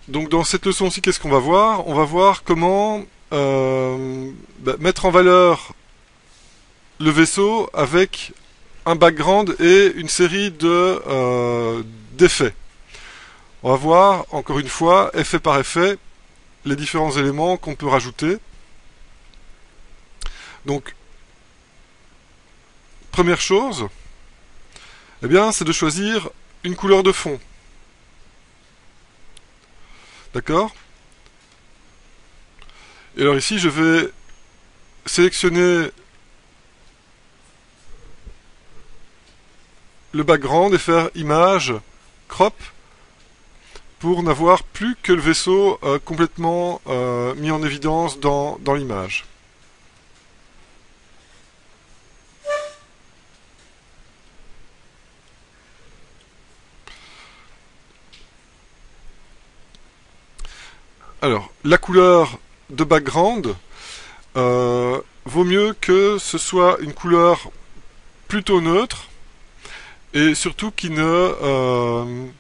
Donc dans cette leçon-ci, qu'est-ce qu'on va voir? On va voir comment mettre en valeur le vaisseau avec un background et une série d'effets. On va voir, encore une fois, effet par effet, les différents éléments qu'on peut rajouter. Donc, première chose, eh bien, c'est de choisir une couleur de fond. D'accord? Et alors ici, je vais sélectionner le background et faire image, crop, pour n'avoir plus que le vaisseau complètement mis en évidence dans l'image. Alors, la couleur de background vaut mieux que ce soit une couleur plutôt neutre et surtout qui ne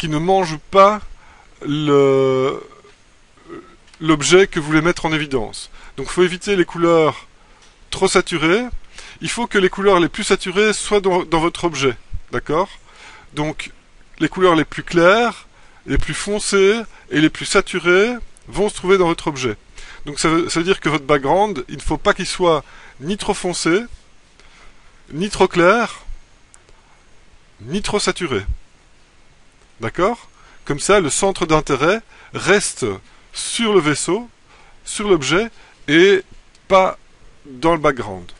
mange pas l'objet que vous voulez mettre en évidence. Donc il faut éviter les couleurs trop saturées. Il faut que les couleurs les plus saturées soient dans votre objet. D'accord? Donc les couleurs les plus claires, les plus foncées et les plus saturées vont se trouver dans votre objet. Donc ça veut dire que votre background, il ne faut pas qu'il soit ni trop foncé, ni trop clair, ni trop saturé. D'accord? Comme ça, le centre d'intérêt reste sur le vaisseau, sur l'objet, et pas dans le background.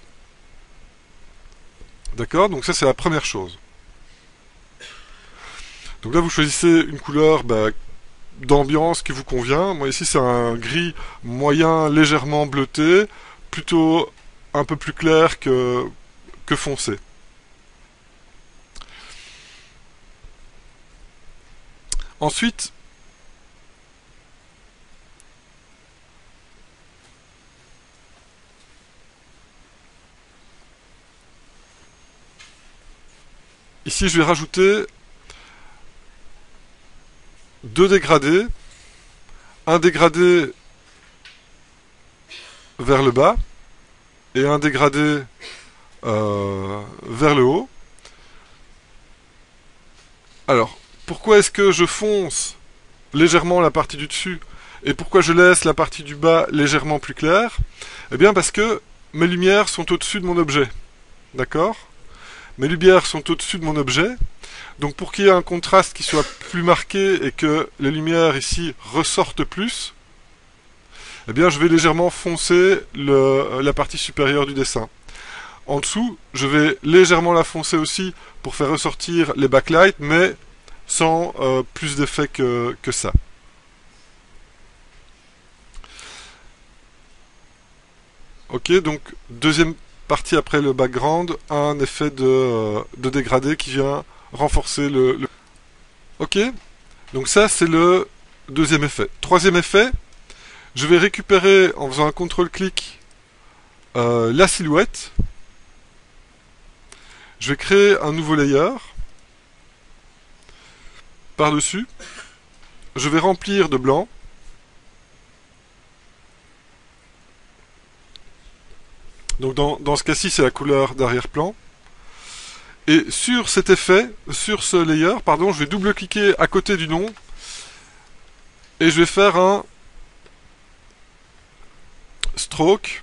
D'accord? Donc ça, c'est la première chose. Donc là, vous choisissez une couleur d'ambiance qui vous convient. Moi, ici, c'est un gris moyen, légèrement bleuté, plutôt un peu plus clair que foncé. Ensuite, ici, je vais rajouter deux dégradés. Un dégradé vers le bas et un dégradé vers le haut. Alors, pourquoi est-ce que je fonce légèrement la partie du dessus et pourquoi je laisse la partie du bas légèrement plus claire? Eh bien parce que mes lumières sont au-dessus de mon objet. D'accord? Mes lumières sont au-dessus de mon objet. Donc pour qu'il y ait un contraste qui soit plus marqué et que les lumières ici ressortent plus, eh bien je vais légèrement foncer la partie supérieure du dessin. En dessous, je vais légèrement la foncer aussi pour faire ressortir les backlights, mais sans plus d'effet que ça. Ok, donc deuxième partie après le background, un effet de dégradé qui vient renforcer le... Ok, donc ça c'est le deuxième effet. Troisième effet, je vais récupérer en faisant un contrôle-clic la silhouette. Je vais créer un nouveau layer. Par-dessus, je vais remplir de blanc. Donc dans ce cas-ci, c'est la couleur d'arrière-plan. Et sur cet effet, sur ce layer, pardon, je vais double-cliquer à côté du nom et je vais faire un stroke.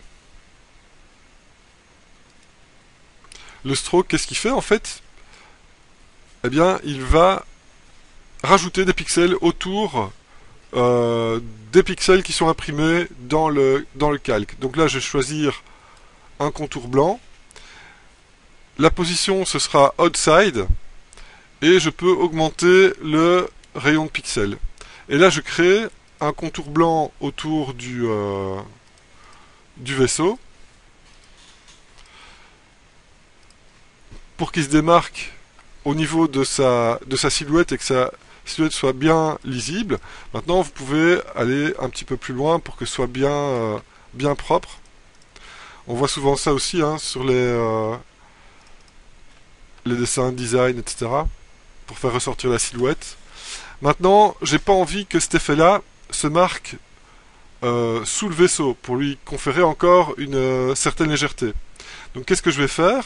Le stroke, qu'est-ce qu'il fait en fait? Eh bien, il va rajouter des pixels autour des pixels qui sont imprimés dans le calque. Donc là, je vais choisir un contour blanc. La position, ce sera outside. Et je peux augmenter le rayon de pixels. Et là, je crée un contour blanc autour du vaisseau. Pour qu'il se démarque au niveau de sa silhouette et que sa silhouette soit bien lisible. Maintenant, vous pouvez aller un petit peu plus loin pour que ce soit bien propre. On voit souvent ça aussi sur les dessins design, etc. pour faire ressortir la silhouette. Maintenant, j'ai pas envie que cet effet-là se marque sous le vaisseau pour lui conférer encore une certaine légèreté. Donc qu'est-ce que je vais faire?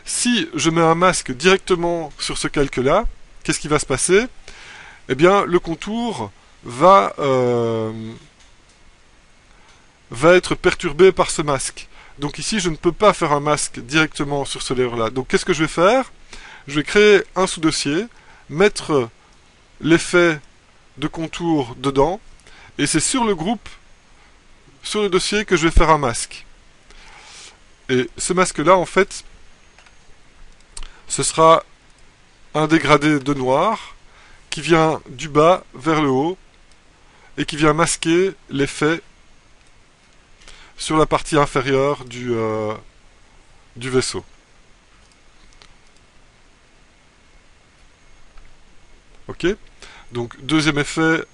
Si je mets un masque directement sur ce calque-là, qu'est-ce qui va se passer? Eh bien, le contour va être perturbé par ce masque. Donc ici, je ne peux pas faire un masque directement sur ce layer-là. Donc qu'est-ce que je vais faire? Je vais créer un sous-dossier, mettre l'effet de contour dedans, et c'est sur le groupe, sur le dossier, que je vais faire un masque. Et ce masque-là, en fait, ce sera un dégradé de noir qui vient du bas vers le haut et qui vient masquer l'effet sur la partie inférieure du vaisseau. Ok? Donc deuxième effet,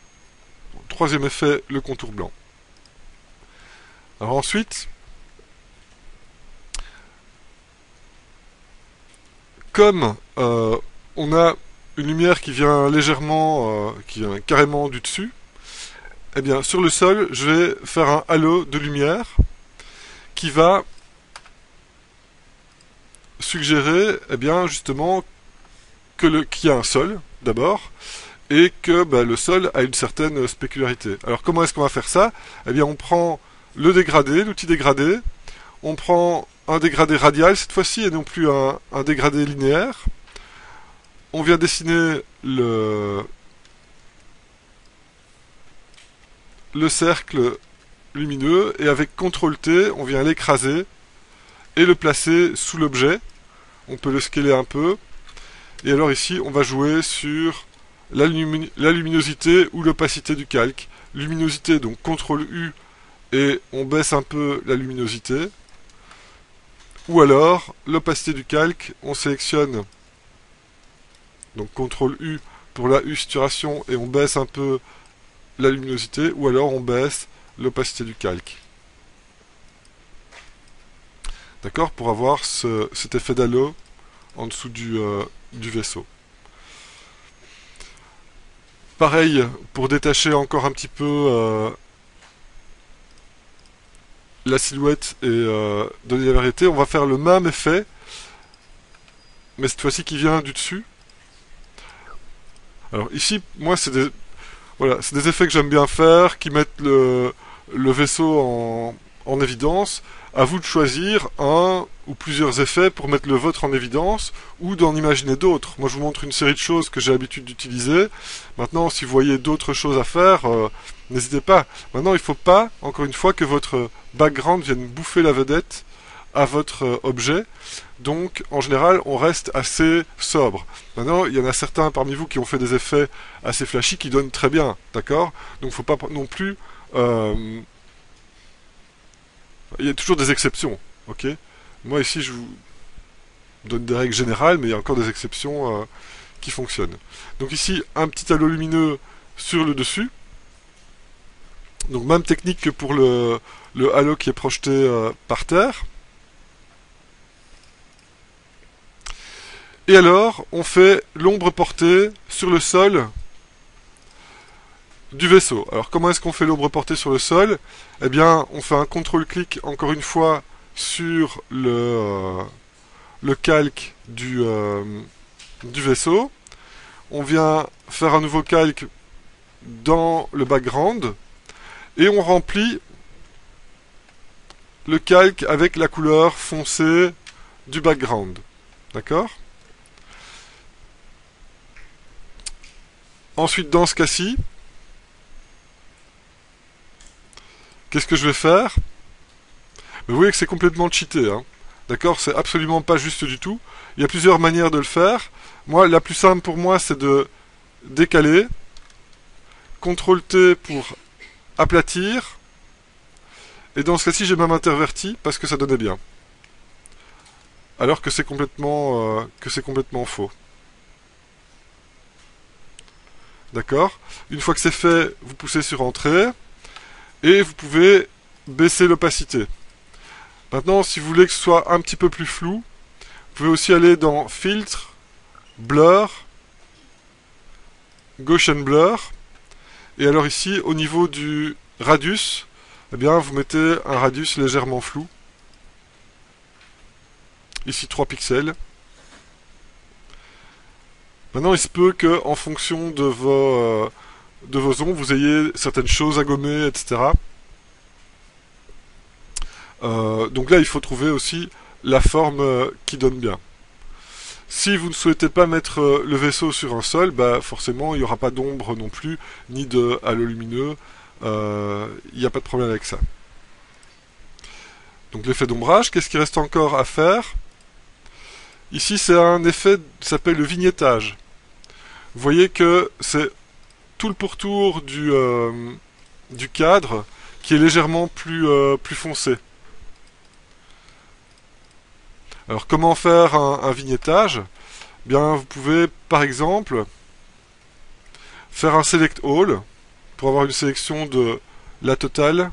troisième effet, le contour blanc. Alors ensuite, comme on a une lumière qui vient légèrement, qui vient carrément du dessus, eh bien sur le sol, je vais faire un halo de lumière qui va suggérer, eh bien justement, qu'il y a un sol d'abord, et que le sol a une certaine spécularité. Alors comment est-ce qu'on va faire ça? Eh bien on prend le dégradé, l'outil dégradé, on prend un dégradé radial cette fois-ci et non plus un dégradé linéaire. On vient dessiner le cercle lumineux et avec CTRL T, on vient l'écraser et le placer sous l'objet. On peut le scaler un peu. Et alors ici, on va jouer sur la luminosité ou l'opacité du calque. Luminosité, donc CTRL U, et on baisse un peu la luminosité. Ou alors, l'opacité du calque, on sélectionne donc CTRL U pour la U-saturation et on baisse un peu la luminosité, ou alors on baisse l'opacité du calque. D'accord? Pour avoir cet effet d'halo en dessous du vaisseau. Pareil, pour détacher encore un petit peu la silhouette et donner la variété, on va faire le même effet, mais cette fois-ci qui vient du dessus. Alors ici, moi, c'est des effets que j'aime bien faire, qui mettent le vaisseau en évidence. À vous de choisir un ou plusieurs effets pour mettre le vôtre en évidence, ou d'en imaginer d'autres. Moi, je vous montre une série de choses que j'ai l'habitude d'utiliser. Maintenant, si vous voyez d'autres choses à faire, n'hésitez pas. Maintenant, il ne faut pas, encore une fois, que votre background vienne bouffer la vedette à votre objet. Donc, en général, on reste assez sobre. Maintenant, il y en a certains parmi vous qui ont fait des effets assez flashy qui donnent très bien, d'accord? Donc, il ne faut pas non plus... il y a toujours des exceptions, ok? Moi, ici, je vous donne des règles générales, mais il y a encore des exceptions qui fonctionnent. Donc ici, un petit halo lumineux sur le dessus. Donc, même technique que pour le halo qui est projeté par terre. Et alors, on fait l'ombre portée sur le sol du vaisseau. Alors, comment est-ce qu'on fait l'ombre portée sur le sol? Eh bien, on fait un contrôle-clic, encore une fois, sur le calque du vaisseau. On vient faire un nouveau calque dans le background. Et on remplit le calque avec la couleur foncée du background. D'accord? Ensuite, dans ce cas-ci, qu'est-ce que je vais faire? Vous voyez que c'est complètement cheaté. Hein. D'accord? C'est absolument pas juste du tout. Il y a plusieurs manières de le faire. Moi, la plus simple pour moi, c'est de décaler. CTRL-T pour aplatir. Et dans ce cas-ci, j'ai même interverti parce que ça donnait bien. Alors que c'est complètement faux. D'accord? Une fois que c'est fait, vous poussez sur Entrée et vous pouvez baisser l'opacité. Maintenant, si vous voulez que ce soit un petit peu plus flou, vous pouvez aussi aller dans Filtre, Blur, Gaussian Blur. Et alors ici, au niveau du radius, eh bien, vous mettez un radius légèrement flou. Ici 3 pixels. Maintenant, il se peut que, en fonction de vos ombres, vous ayez certaines choses à gommer, etc. Donc là, il faut trouver aussi la forme qui donne bien. Si vous ne souhaitez pas mettre le vaisseau sur un sol, bah forcément, il n'y aura pas d'ombre non plus, ni de halo lumineux. Il n'y a pas de problème avec ça. Donc l'effet d'ombrage, qu'est-ce qu'il reste encore à faire? Ici, c'est un effet qui s'appelle le vignettage. Vous voyez que c'est tout le pourtour du cadre qui est légèrement plus foncé. Alors comment faire un vignettage? Bien, vous pouvez par exemple faire un select all pour avoir une sélection de la totale.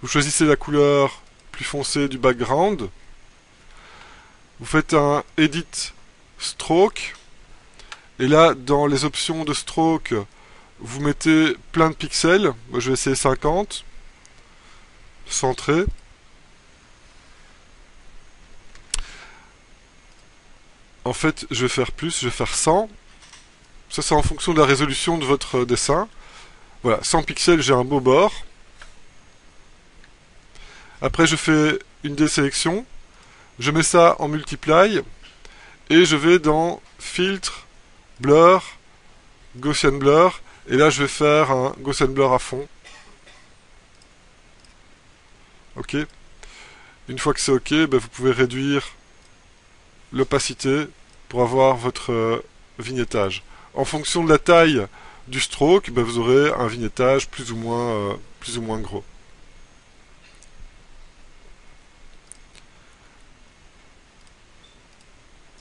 Vous choisissez la couleur plus foncée du background. Vous faites un edit stroke. Et là, dans les options de stroke, vous mettez plein de pixels. Moi, je vais essayer 50. Centré. En fait, je vais faire plus, je vais faire 100. Ça, c'est en fonction de la résolution de votre dessin. Voilà, 100 pixels, j'ai un beau bord. Après, je fais une désélection. Je mets ça en multiply. Et je vais dans filtre, blur, Gaussian blur. Et là, je vais faire un Gaussian blur à fond. OK. Une fois que c'est OK, ben, vous pouvez réduire l'opacité pour avoir votre vignettage. En fonction de la taille du stroke, ben, vous aurez un vignettage plus ou moins gros.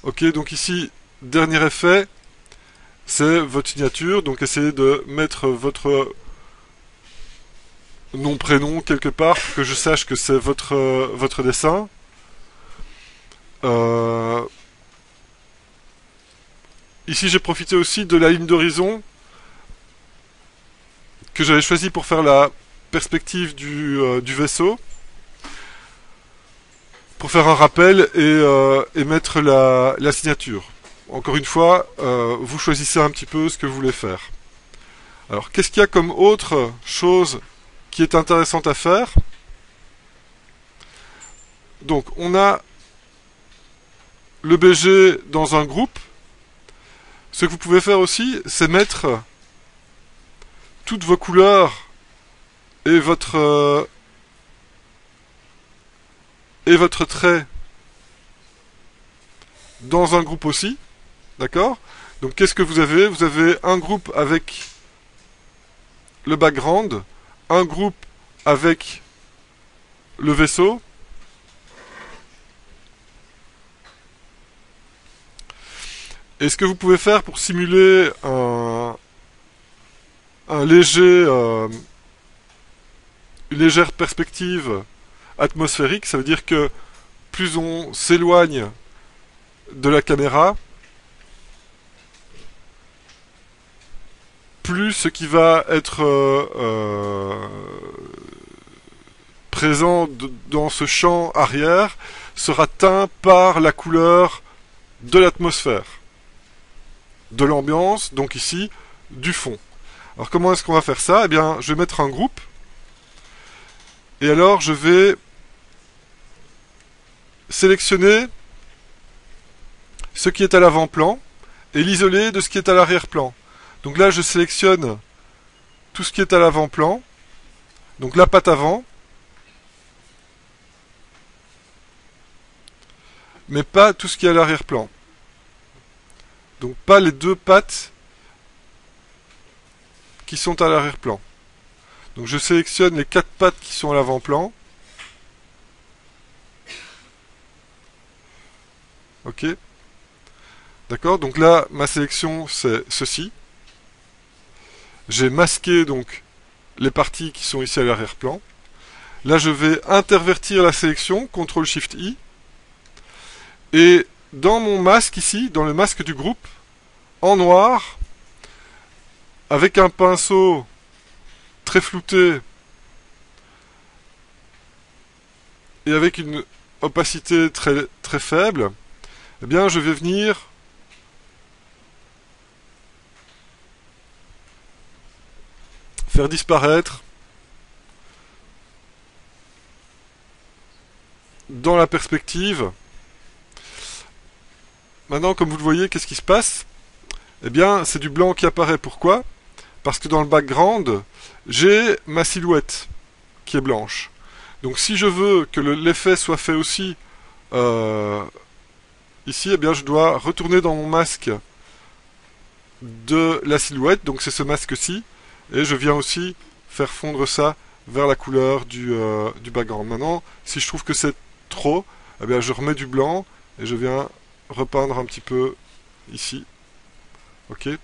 Ok, donc ici, dernier effet, c'est votre signature. Donc essayez de mettre votre nom-prénom quelque part pour que je sache que c'est votre dessin. Ici, j'ai profité aussi de la ligne d'horizon que j'avais choisie pour faire la perspective du vaisseau, pour faire un rappel et mettre la signature. Encore une fois, vous choisissez un petit peu ce que vous voulez faire. Alors, qu'est-ce qu'il y a comme autre chose qui est intéressante à faire? Donc, on a le BG dans un groupe. Ce que vous pouvez faire aussi, c'est mettre toutes vos couleurs et votre trait dans un groupe aussi. D'accord? Donc qu'est-ce que vous avez? Vous avez un groupe avec le background, un groupe avec le vaisseau, et ce que vous pouvez faire pour simuler une légère perspective atmosphérique, ça veut dire que plus on s'éloigne de la caméra, plus ce qui va être présent dans ce champ arrière sera teint par la couleur de l'atmosphère, de l'ambiance, donc ici, du fond. Alors comment est-ce qu'on va faire ça? Eh bien, je vais mettre un groupe, et alors je vais sélectionner ce qui est à l'avant-plan et l'isoler de ce qui est à l'arrière-plan. Donc là, je sélectionne tout ce qui est à l'avant-plan, donc la patte avant, mais pas tout ce qui est à l'arrière-plan. Donc pas les deux pattes qui sont à l'arrière-plan. Donc je sélectionne les 4 pattes qui sont à l'avant-plan. Ok. D'accord, donc là, ma sélection, c'est ceci. J'ai masqué donc les parties qui sont ici à l'arrière-plan. Là, je vais intervertir la sélection, CTRL-SHIFT-I. Et dans mon masque ici, dans le masque du groupe, en noir, avec un pinceau très flouté et avec une opacité très, très faible, eh bien je vais venir faire disparaître dans la perspective. Maintenant, comme vous le voyez, qu'est-ce qui se passe? Eh bien, c'est du blanc qui apparaît. Pourquoi? Parce que dans le background, j'ai ma silhouette qui est blanche. Donc si je veux que l'effet soit fait aussi ici, eh bien je dois retourner dans mon masque de la silhouette, donc c'est ce masque-ci, et je viens aussi faire fondre ça vers la couleur du background. Maintenant, si je trouve que c'est trop, eh bien je remets du blanc et je viens repeindre un petit peu ici. Ok. Et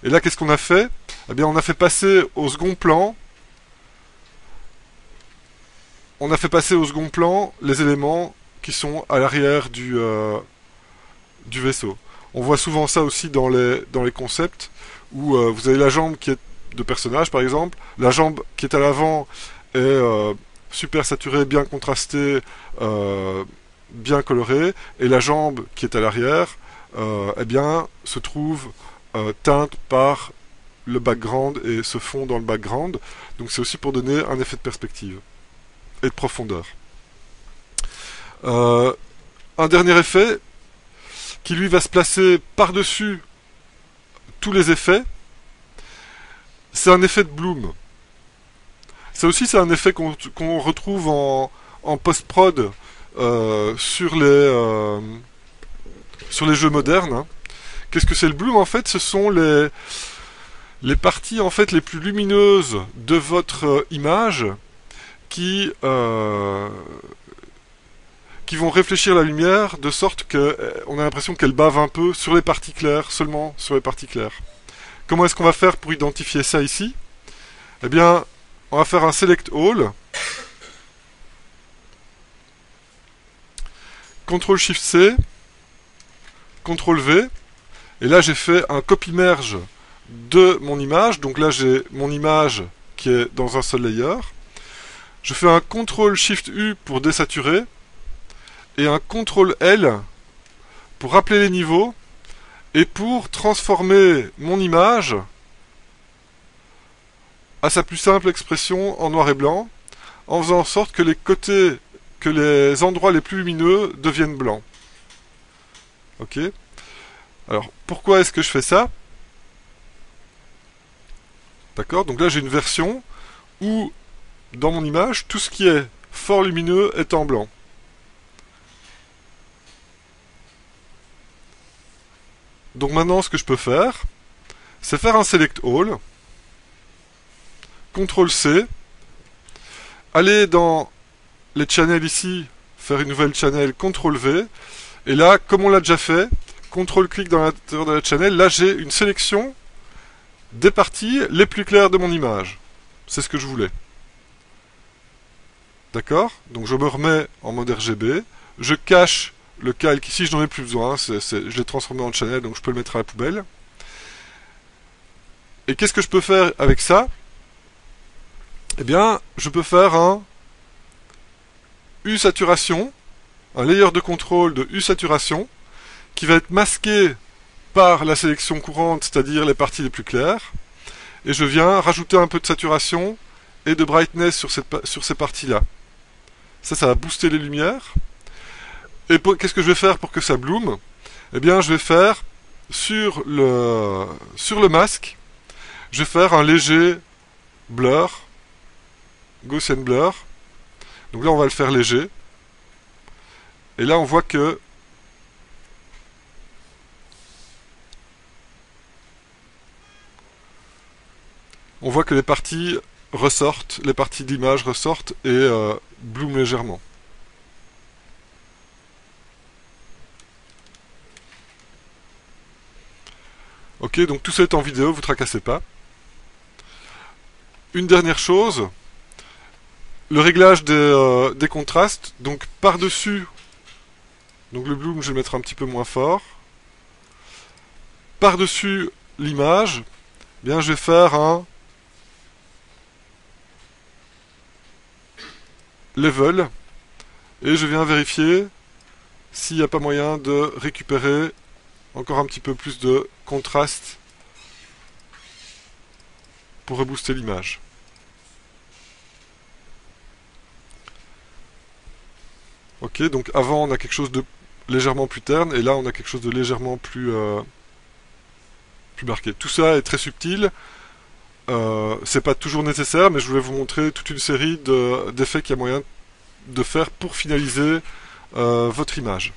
là, qu'est-ce qu'on a fait? Eh bien, on a fait passer au second plan. On a fait passer au second plan les éléments qui sont à l'arrière du vaisseau. On voit souvent ça aussi dans les concepts où vous avez la jambe qui est de personnage par exemple, la jambe qui est à l'avant est super saturée, bien contrastée, bien colorée, et la jambe qui est à l'arrière, eh bien, se trouve teinte par le background et se fond dans le background. Donc c'est aussi pour donner un effet de perspective et de profondeur. Un dernier effet qui lui va se placer par-dessus tous les effets, c'est un effet de bloom. Ça aussi, c'est un effet qu'on retrouve en post-prod sur les jeux modernes. Hein. Qu'est-ce que c'est le bloom? En fait, ce sont les parties en fait les plus lumineuses de votre image qui vont réfléchir la lumière de sorte que on a l'impression qu'elle bave un peu sur les parties claires, seulement sur les parties claires. Comment est-ce qu'on va faire pour identifier ça ici? Eh bien, on va faire un select all, CTRL SHIFT C, CTRL V, et là j'ai fait un copy merge de mon image. Donc là j'ai mon image qui est dans un seul layer. Je fais un CTRL SHIFT U pour désaturer et un CTRL L pour rappeler les niveaux et pour transformer mon image à sa plus simple expression en noir et blanc, en faisant en sorte que les côtés, que les endroits les plus lumineux deviennent blancs. Ok. Alors, pourquoi est-ce que je fais ça? D'accord. Donc là, j'ai une version où, dans mon image, tout ce qui est fort lumineux est en blanc. Donc maintenant, ce que je peux faire, c'est faire un select all, CTRL C, aller dans les channels ici, faire une nouvelle channel, CTRL V, et là, comme on l'a déjà fait, CTRL-clic dans l'intérieur de la channel, là j'ai une sélection des parties les plus claires de mon image. C'est ce que je voulais. D'accord? Donc je me remets en mode RGB, je cache le calque ici, je n'en ai plus besoin, je l'ai transformé en channel, donc je peux le mettre à la poubelle. Et qu'est-ce que je peux faire avec ça? Eh bien, je peux faire un U-saturation, un layer de contrôle de U-saturation, qui va être masqué par la sélection courante, c'est-à-dire les parties les plus claires. Et je viens rajouter un peu de saturation et de brightness sur ces parties-là. Ça va booster les lumières. Et qu'est-ce que je vais faire pour que ça bloom? Eh bien, je vais faire sur le masque, je vais faire un léger blur, Gaussian blur. Donc là, on va le faire léger. Et là, on voit que les parties ressortent, les parties d'image ressortent et bloom légèrement. Ok, donc tout ça est en vidéo, vous tracassez pas. Une dernière chose, le réglage des contrastes, donc par-dessus, donc le bloom je vais le mettre un petit peu moins fort, par-dessus l'image, bien je vais faire un level et je viens vérifier s'il n'y a pas moyen de récupérer encore un petit peu plus de contraste pour rebooster l'image. Ok, donc avant on a quelque chose de légèrement plus terne et là on a quelque chose de légèrement plus marqué. Tout ça est très subtil. C'est pas toujours nécessaire, mais je voulais vous montrer toute une série d'effets qu'il y a moyen de faire pour finaliser votre image.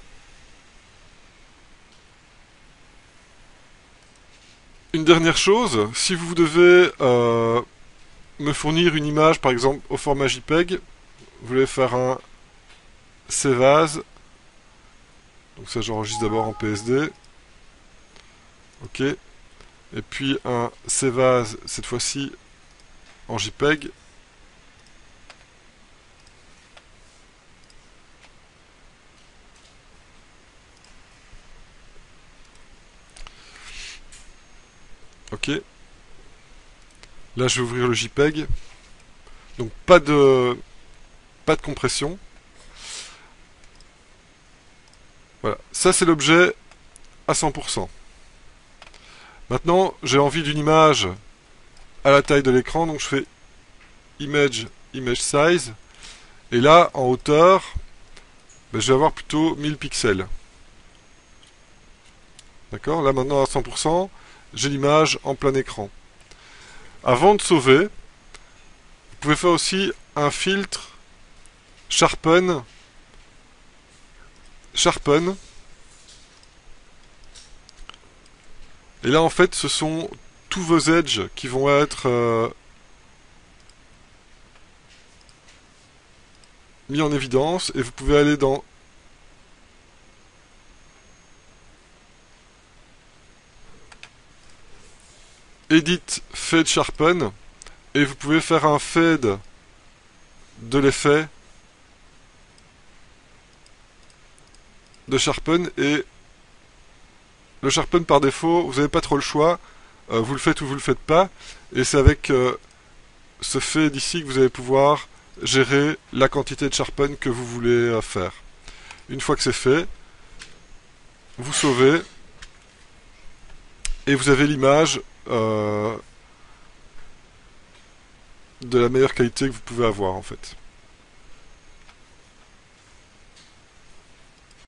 Une dernière chose, si vous devez me fournir une image, par exemple au format JPEG, vous voulez faire un Save As, donc ça j'enregistre d'abord en PSD, ok, et puis un Save As, cette fois-ci en JPEG, ok, là je vais ouvrir le JPEG, donc pas de compression. Voilà, ça c'est l'objet à 100%. Maintenant, j'ai envie d'une image à la taille de l'écran, donc je fais Image Size, et là, en hauteur, ben, je vais avoir plutôt 1000 pixels. D'accord? Là maintenant à 100%, j'ai l'image en plein écran. Avant de sauver, vous pouvez faire aussi un filtre Sharpen. Et là, en fait, ce sont tous vos edges qui vont être mis en évidence. Et vous pouvez aller dans Edit Fade Sharpen. Et vous pouvez faire un fade de l'effet de Sharpen. Et le Sharpen par défaut, vous n'avez pas trop le choix. Vous le faites ou vous le faites pas. Et c'est avec ce fade ici que vous allez pouvoir gérer la quantité de Sharpen que vous voulez faire. Une fois que c'est fait, vous sauvez et vous avez l'image de la meilleure qualité que vous pouvez avoir en fait.